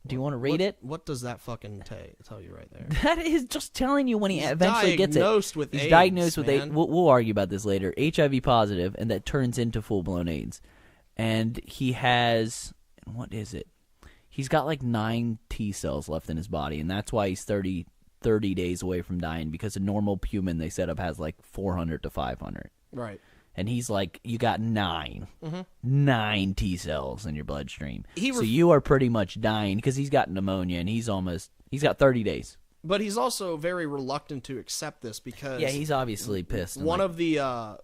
Do you want to read it? What does that fucking tell you right there? That is just telling you when he eventually gets it. He's diagnosed with AIDS. We'll argue about this later. HIV positive, and that turns into full-blown AIDS. And he has... What is it? He's got like 9 T cells left in his body, and that's why he's 30 days away from dying, because a normal human they set up has like 400 to 500. Right. And he's like, you got 9. Mm-hmm. 9 T cells in your bloodstream. So you are pretty much dying because he's got pneumonia, and he's got 30 days. But he's also very reluctant to accept this because... Yeah, he's obviously pissed. One of the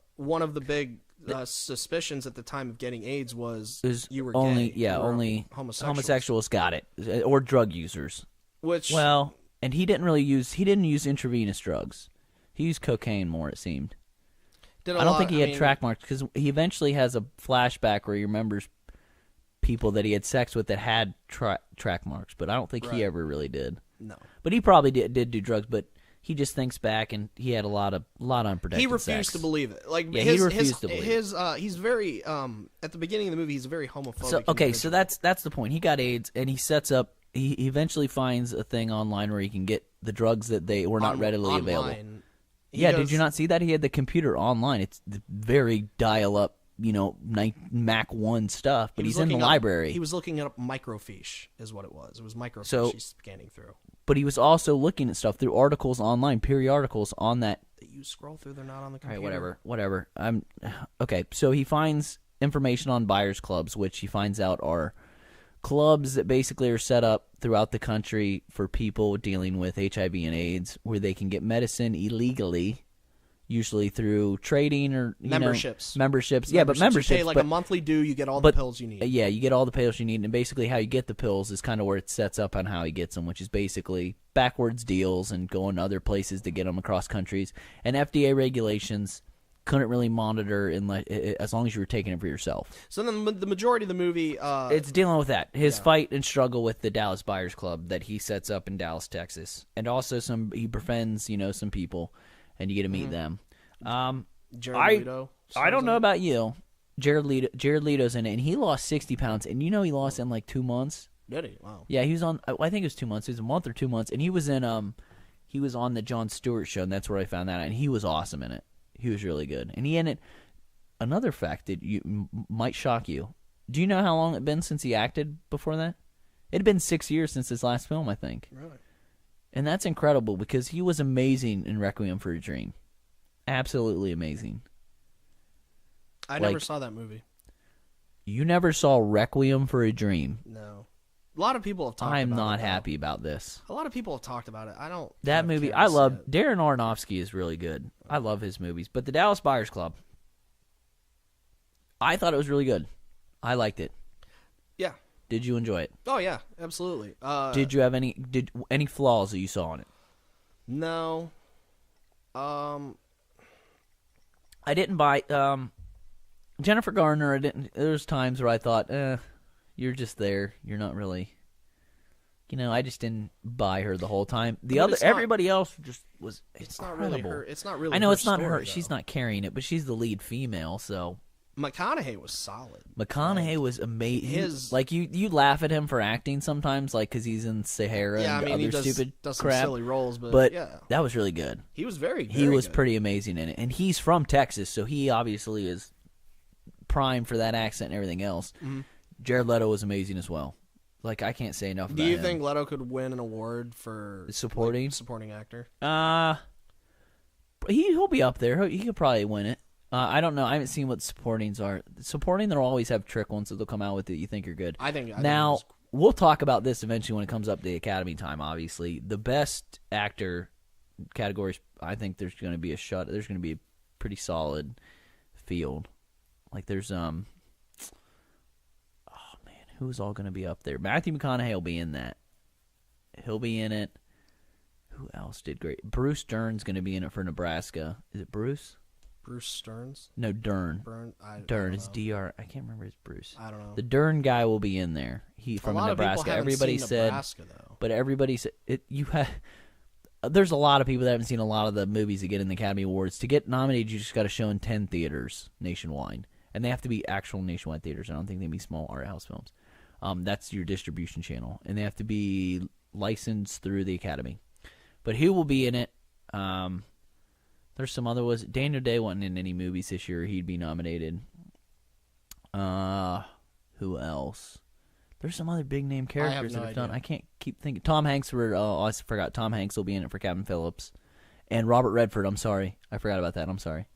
big... suspicions at the time of getting AIDS was you were only gay. Only homosexuals got it, or drug users. And he didn't use intravenous drugs. He used cocaine more, it seemed. I don't think he had track marks, because he eventually has a flashback where he remembers people that he had sex with that had track marks, but I don't think he ever really did. No, but he probably did do drugs, but. He just thinks back, and he had a lot of unprotected He refused sex. to believe it. He refused to believe it. He's very at the beginning of the movie. He's very homophobic. So that's the point. He got AIDS, and he sets up. He eventually finds a thing online where he can get the drugs that they were not readily available. Did you not see that? He had the computer online. It's the very dial-up, Mac 1 stuff. But he's in the library. He was looking up microfiche, is what it was. It was microfiche he's scanning through. But he was also looking at stuff through articles online, periodicals on that. You scroll through, they're not on the computer. All right, whatever. Okay, so he finds information on buyers clubs, which he finds out are clubs that basically are set up throughout the country for people dealing with HIV and AIDS, where they can get medicine illegally, usually through trading or memberships. Yeah, but memberships. You pay like a monthly due, you get all the pills you need. Yeah, you get all the pills you need, and basically how you get the pills is kind of where it sets up on how he gets them, which is basically backwards deals and going to other places to get them across countries. And FDA regulations couldn't really monitor as long as you were taking it for yourself. So then the majority of the movie... it's dealing with that. His fight and struggle with the Dallas Buyers Club that he sets up in Dallas, Texas. And also he befriends, some people, and you get to meet them. Jared Leto. I don't know about you. Jared Leto's in it, and he lost 60 pounds. And he lost in like 2 months. Did he? Wow. Yeah, he was on, I think it was 2 months. It was a month or 2 months. And he was in, he was on the Jon Stewart show, and that's where I found that out. And he was awesome in it. He was really good. And he in it, another fact that might shock you. Do you know how long it had been since he acted before that? It had been 6 years since his last film, I think. Really? And that's incredible because he was amazing in Requiem for a Dream. Absolutely amazing. I never saw that movie. You never saw Requiem for a Dream? No. A lot of people have talked about it. I'm not happy about this. A lot of people have talked about it. I don't... That movie, I love... Darren Aronofsky is really good. I love his movies. But the Dallas Buyers Club, I thought it was really good. I liked it. Yeah. Did you enjoy it? Oh, yeah. Absolutely. Did you have any flaws that you saw in it? No. I didn't buy... Jennifer Garner, there's times where I thought, you're just there. You're not really... I just didn't buy her the whole time. Everybody else just was It's incredible. not really her. It's not really I know her it's not story, her. though. She's not carrying it, but she's the lead female, so... McConaughey was solid. McConaughey was amazing. You laugh at him for acting sometimes, because he's in Sahara and other stupid does crap. Some silly roles, but yeah. That was really good. He was very He was good. pretty amazing in it, and he's from Texas, so he obviously is primed for that accent and everything else. Mm-hmm. Jared Leto was amazing as well. I can't say enough about him. Do you think Leto could win an award for supporting actor? He'll be up there. He could probably win it. I don't know. I haven't seen what supportings are. Supporting, they'll always have trick ones that they'll come out with that you think are good. I think we'll talk about this eventually when it comes up to the Academy time, obviously. The best actor categories, I think there's going to be there's going to be a pretty solid field. There's, who's all going to be up there? Matthew McConaughey will be in that. He'll be in it. Who else did great? Bruce Dern's going to be in it for Nebraska. Is it Bruce? Bruce Stearns? No, Dern. Dern. It's DR. I can't remember. It's Bruce. I don't know. The Dern guy will be in there. He from Nebraska. Everybody said. Nebraska, though. But everybody said there's a lot of people that haven't seen a lot of the movies that get in the Academy Awards. To get nominated, you just got to show in 10 theaters nationwide, and they have to be actual nationwide theaters. I don't think they can be small art house films. That's your distribution channel, and they have to be licensed through the Academy. But he will be in it. There's some other Daniel Day wasn't in any movies this year. He'd be nominated. Who else? There's some other big name characters that have done. I can't keep thinking. Tom Hanks I forgot. Tom Hanks will be in it for Captain Phillips, and Robert Redford. I'm sorry, I forgot about that. I'm sorry.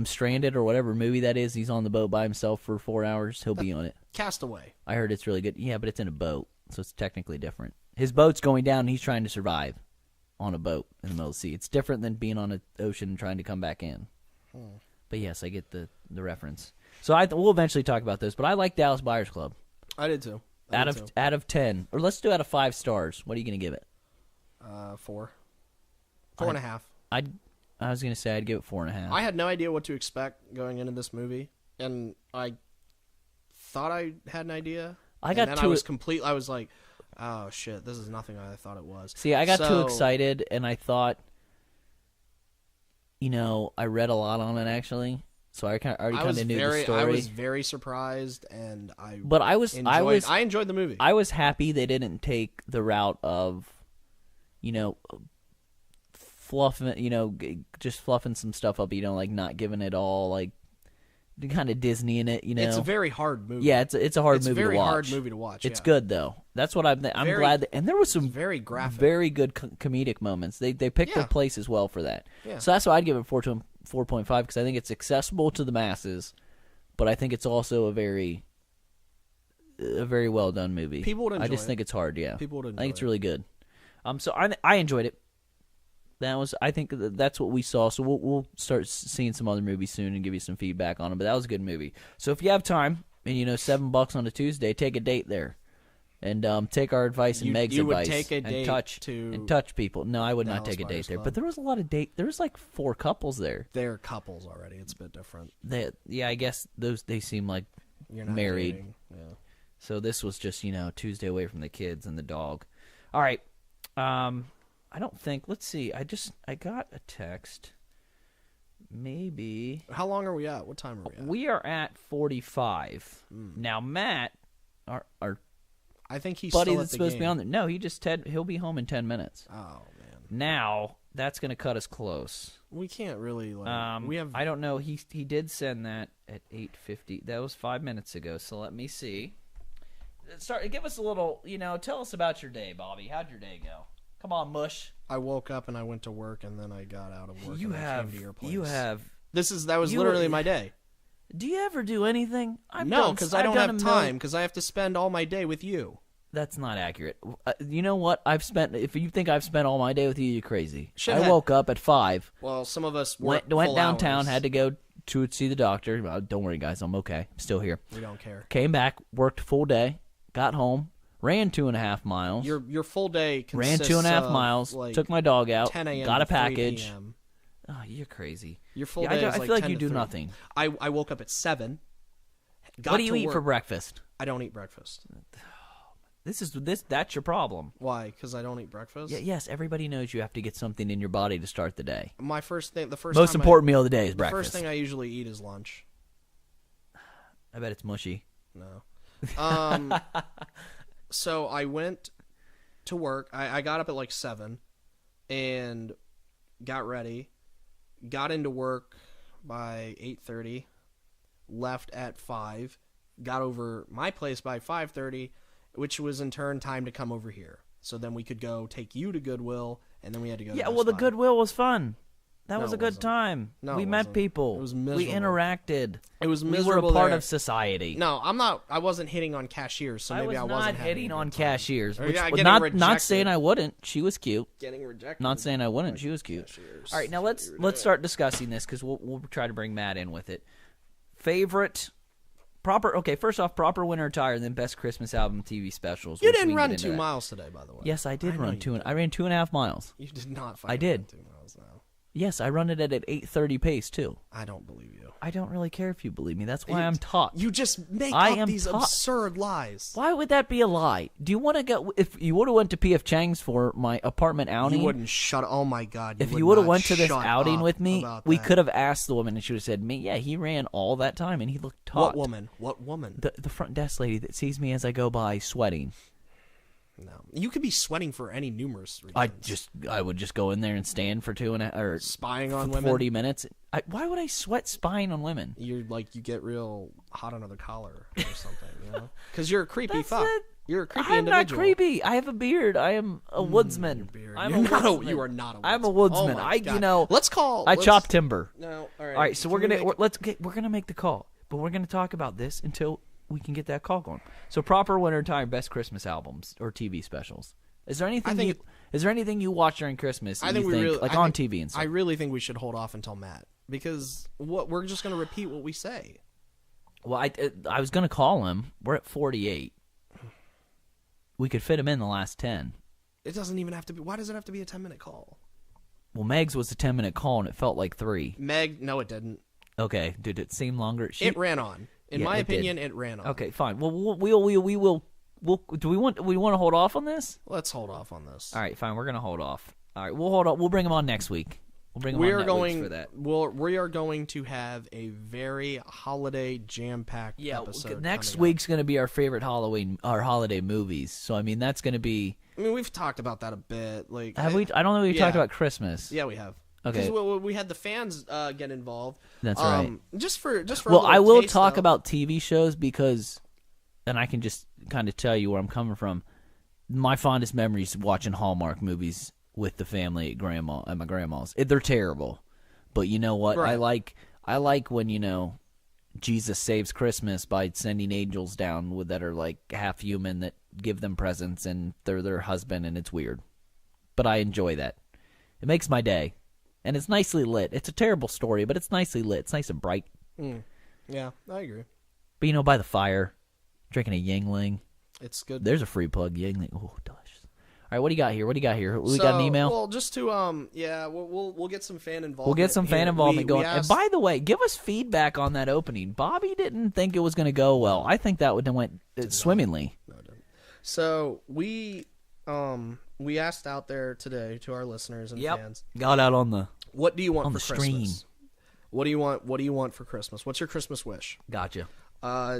Stranded or whatever movie that is. He's on the boat by himself for 4 hours. He'll be on it. Castaway. I heard it's really good. Yeah, but it's in a boat, so it's technically different. His boat's going down, and he's trying to survive on a boat in the middle of the sea. It's different than being on an ocean and trying to come back in. But yes, I get the reference. So we'll eventually talk about this, but I like Dallas Buyers Club. I did too. Out of 10, or let's do out of 5 stars. What are you going to give it? 4. 4.5. I was going to say I'd give it 4.5. I had no idea what to expect going into this movie, and I thought I had an idea. I was like, oh shit, this is nothing I thought it was. See, I got too excited, and I thought, I read a lot on it actually, so I already kind of knew the story. I was very surprised, and I enjoyed the movie. I was happy they didn't take the route of, fluffing, just fluffing some stuff up, not giving it all, kind of Disney in it, It's a very hard movie. Yeah, it's a hard movie to watch. It's a very hard movie to watch. It's good though. That's what I'm glad and there was some very graphic, very good comedic moments. They picked their place as well for that. Yeah. So that's why I'd give it 4.5 because I think it's accessible to the masses, but I think it's also a very a very well done movie. People would enjoy I just think it's hard. Yeah, people would enjoy I think it's really good. So I enjoyed it. I think that's what we saw. So we'll start seeing some other movies soon and give you some feedback on them. But that was a good movie. So if you have time and $7 on a Tuesday, take a date there, and take our advice and Meg's advice. You would take a date and touch people. No, I would not take a date there. But there was a lot of There was like 4 couples there. They're couples already. It's a bit different. I guess they seem like You're not married. dating. Yeah. So this was just Tuesday away from the kids and the dog. All right. I don't think. Let's see. I got a text. Maybe. How long are we at? What time are we at? We are at 45. Now Matt, our I think he's buddy still that's at the supposed game. to be on there. No, he'll be home in 10 minutes. Oh man. Now that's going to cut us close. We can't really. We have. I don't know. He did send that at 8:50. That was 5 minutes ago. So let me see. Give us a little. Tell us about your day, Bobby. How'd your day go? Come on, Mush. I woke up and I went to work, and then I got out of work. I came to your place. That was literally my day. Do you ever do anything? No, because I don't have time. Because I have to spend all my day with you. That's not accurate. You know what? If you think I've spent all my day with you, you're crazy. I woke up at 5. Well, some of us went downtown. Hours. Had to go to see the doctor. Don't worry, guys. I'm okay. I'm still here. We don't care. Came back, worked full day, got home. Ran 2.5 miles. Your full day consists ran 2.5 miles. Like took my dog out. 10 a.m. Got a to 3 package. p.m. Oh, you're crazy. Your full day. I feel like you do nothing. I woke up at 7. What do you eat for breakfast? I don't eat breakfast. That's your problem. Why? Because I don't eat breakfast. Yeah, yes, everybody knows you have to get something in your body to start the day. The most important meal of the day is breakfast. The first thing I usually eat is lunch. I bet it's mushy. No. So I went to work. I got up at like 7 and got ready. Got into work by 8:30. Left at 5. Got over my place by 5:30, which was in turn time to come over here. So then we could go take you to Goodwill, and then we had to go to the Goodwill was fun. That was a good time. No, we met people. It was miserable. We interacted. It was miserable. We were a part of society. No, I wasn't hitting on cashiers, so maybe I wasn't not hitting on cashiers. Not saying I wouldn't. She was cute. Getting rejected. Not saying I wouldn't. She was cute. Cashiers. All right, now let's start discussing this because we'll try to bring Matt in with it. Favorite. First off, proper winter attire, then best Christmas album TV specials. You didn't run 2 miles today, by the way. Yes, I did run 2. I ran 2.5 miles. You did not. I did. Run 2 miles now. Yes, I run it at an 8:30 pace too. I don't believe you. I don't really care if you believe me. That's why I'm taught. You just make up these absurd lies. Why would that be a lie? Do you want to go? If you would have went to P.F. Chang's for my apartment outing, you wouldn't shut. Oh my God! If you would have went to this outing with me, we could have asked the woman, and she would have said, "Me, yeah, he ran all that time, and he looked taut." What woman? The front desk lady that sees me as I go by sweating. No, you could be sweating for any numerous reasons. I would just go in there and stand for 2.5 or spying on women. 40 minutes. Why would I sweat spying on women? You get real hot under the collar or something, Because you're a creepy fuck. You're a creepy individual. I'm not creepy. I have a beard. I am a woodsman. You are not a woodsman. I'm a woodsman. Let's call. I chop timber. No, all right. All right, so we're gonna make the call, but we're gonna talk about this until we can get that call going. So proper wintertime best Christmas albums or TV specials. Is there anything you watch during Christmas? On TV and stuff? I really think we should hold off until Matt because we're just going to repeat what we say. Well, I was going to call him. We're at 48. We could fit him in the last 10. It doesn't even have to be. Why does it have to be a 10-minute call? Well, Meg's was a 10-minute call and it felt like 3. No, it didn't. Okay, did it seem longer? It ran on. In my opinion, it ran on. Okay, fine. Well, we will. Do we want to hold off on this? Let's hold off on this. All right, fine. We're gonna hold off. All right, we'll hold on. We'll bring him on next week. We'll bring him on next week for that. We are going to have a very holiday jam-packed episode. Next week's going to be our favorite holiday movies. So I mean, that's going to be. I mean, we've talked about that a bit. Like, have we? I don't know. We talked about Christmas. Yeah, we have. Okay. Because we had the fans get involved. That's right. Just for. Well, I will talk about TV shows because, and I can just kind of tell you where I'm coming from. My fondest memories watching Hallmark movies with the family at my grandma's. They're terrible, but you know what? Right. I like when Jesus saves Christmas by sending angels down that are like half human that give them presents and they're their husband, and it's weird. But I enjoy that. It makes my day. And it's nicely lit. It's a terrible story, but it's nicely lit. It's nice and bright. Yeah, I agree. But, by the fire, drinking a Yingling. It's good. There's a free plug, Yingling. Oh, delicious. All right, what do you got here? We got an email? Well, just to, we'll get some fan involvement. We'll get some fan involvement going. And by the way, give us feedback on that opening. Bobby didn't think it was going to go well. I think that would have went swimmingly. No, it didn't. So, we asked out there today to our listeners and fans. Got out on the what do you want for stream. Christmas? What do you want for Christmas? What's your Christmas wish? Gotcha.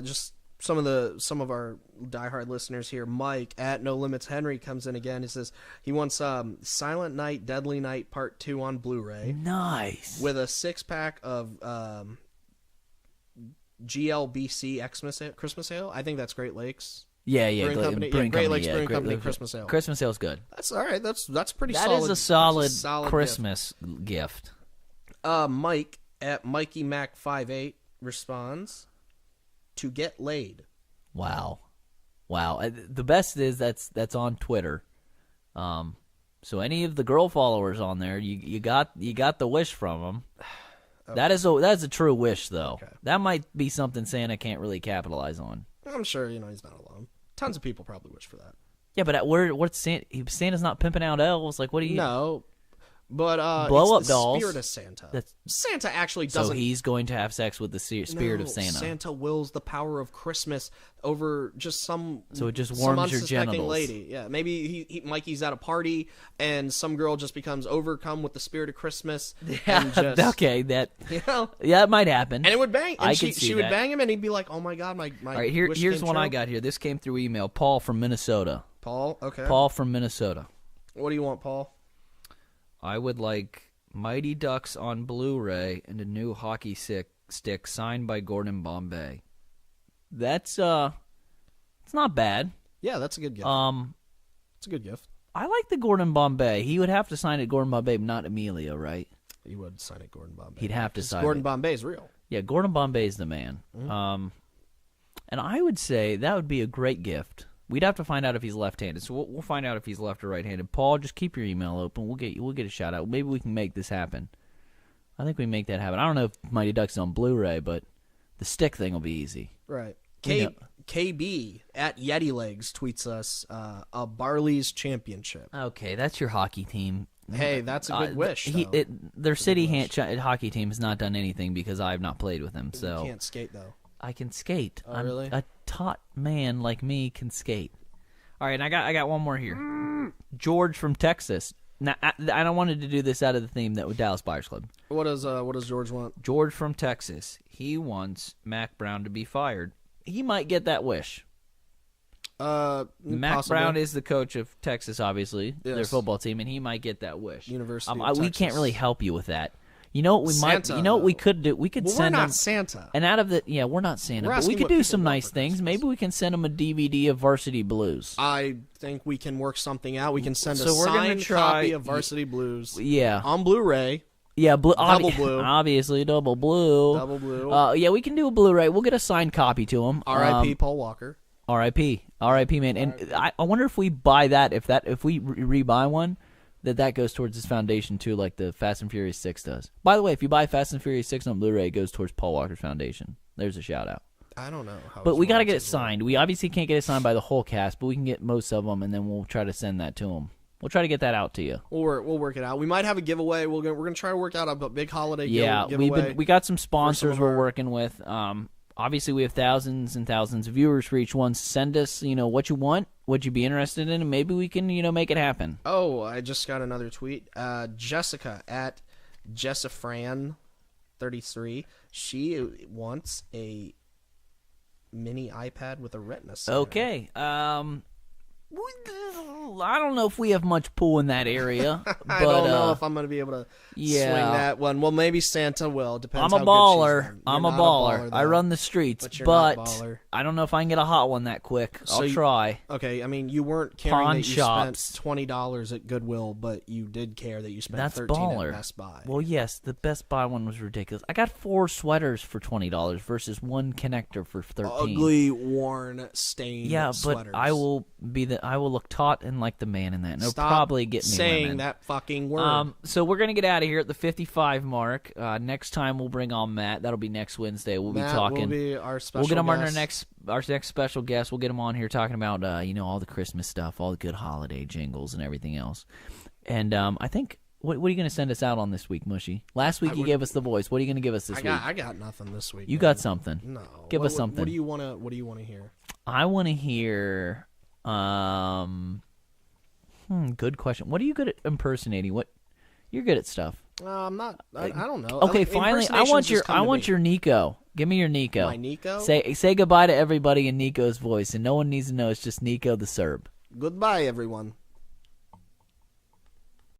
Just some of our diehard listeners here. Mike at No Limits Henry comes in again. He says he wants Silent Night, Deadly Night Part 2 on Blu-ray. Nice. With a 6-pack of GLBC Christmas Ale. I think that's Great Lakes. Yeah. Great Lakes Brewing Company Christmas Ale. Christmas Ale's good. That's all right. That's pretty solid. That is a solid Christmas gift. Mike at Mikey Mac 58 responds to get laid. Wow. The best is that's on Twitter. So any of the girl followers on there, you got the wish from them. Okay. That's a true wish though. Okay. That might be something Santa can't really capitalize on. I'm sure he's not alone. Tons of people probably wish for that. Yeah, but what's Santa? Santa's not pimping out elves. Like, what do you? No, but blow up the dolls. Spirit of Santa. Santa actually doesn't. So he's going to have sex with the spirit of Santa. Santa wills the power of Christmas over just some. So it just warms your genitals. Lady. Yeah, maybe Mikey's at a party and some girl just becomes overcome with the spirit of Christmas. Yeah, okay, that. Yeah, it might happen. And it would bang. And she would that. bang him, and he'd be like, "Oh my God, my." All right, here's one I got here. This came through email. Paul from Minnesota. Paul, okay. Paul from Minnesota. What do you want, Paul? I would like Mighty Ducks on Blu-ray and a new hockey stick signed by Gordon Bombay. That's it's not bad. Yeah, that's a good gift. It's a good gift. I like the Gordon Bombay. He would have to sign it Gordon Bombay, not Emilio, right? He would sign it Gordon Bombay. He'd have to sign Gordon it. Bombay's real. Yeah, Gordon Bombay's the man. Mm-hmm. And I would say that would be a great gift. We'd have to find out if he's left-handed, so we'll find out if he's left or right-handed. Paul, just keep your email open. We'll get a shout out. Maybe we can make this happen. I think we make that happen. I don't know if Mighty Ducks is on Blu-ray, but the stick thing will be easy. Right. KB at Yeti Legs tweets us a Barley's Championship. Okay, that's your hockey team. Hey, that's a good wish. Their city hockey team has not done anything because I have not played with them. So you can't skate though. I can skate. Oh, really? A taut man like me can skate. All right, I got one more here. George from Texas. Now, I wanted to do this out of the theme that with Dallas Buyers Club. What does George want? George from Texas. He wants Mac Brown to be fired. He might get that wish. Mac possibly. Brown is the coach of Texas, obviously, their football team, and he might get that wish. University of Texas. We can't really help you with that. You know what we Santa, might? You know what we could do? We could send we're not them, Santa. And out of the we're not Santa, but we could do some nice things. Maybe we can send them a DVD of Varsity Blues. I think we can work something out. We can send a signed copy of Varsity Blues. Yeah, on Blu-ray. Yeah, double blue. Obviously, double blue. Double blue. Yeah, we can do a Blu-ray. We'll get a signed copy to him. R.I.P. Paul Walker. R.I.P. man. And I wonder if we buy that, if we rebuy one, that goes towards his foundation too, like the Fast and Furious 6 does. By the way, if you buy Fast and Furious 6 on Blu-ray, it goes towards Paul Walker's foundation. There's a shout out. I don't know how. But we got to get it signed. We obviously can't get it signed by the whole cast, but we can get most of them, and then we'll try to send that to them. We'll try to get that out to you. We'll work it out. We might have a giveaway. We're gonna try to work out a big holiday giveaway. We got some sponsors we're working with. Obviously, we have thousands and thousands of viewers for each one. Send us, what you want, what you'd be interested in, and maybe we can, make it happen. Oh, I just got another tweet. Jessica at Jessifran33. She wants a mini iPad with a Retina center. Okay. I don't know if we have much pull in that area. I don't know if I'm going to be able to swing that one. Well, maybe Santa will. Depends. I'm a baller. I'm a baller. I run the streets, but I don't know if I can get a hot one that quick. I'll try. Okay, I mean, you weren't caring that you spent $20 at Goodwill, but you did care that you spent $13 at Best Buy. Well, yes, the Best Buy one was ridiculous. I got 4 sweaters for $20 versus 1 connector for $13. Ugly, worn, stained sweaters. But I will look taut and like the man in that. And it'll probably get me saying women. That fucking word. So we're gonna get out of here at the 55 mark. Next time we'll bring on Matt. That'll be next Wednesday. We'll be talking. Will be our special we'll get him guest. on our next special guest. We'll get him on here talking about all the Christmas stuff, all the good holiday jingles and everything else. And I think what are you going to send us out on this week, Mushy? Last week you gave us The Voice. What are you going to give us this week? I got nothing this week. You got something? No. Give us something. What do you want to hear? I want to hear. Good question. What are you good at impersonating? What you're good at stuff. I'm not. I don't know. Okay, finally, I want your Nico. Give me your Nico. My Nico? Say goodbye to everybody in Nico's voice, and no one needs to know it's just Nico the Serb. Goodbye, everyone.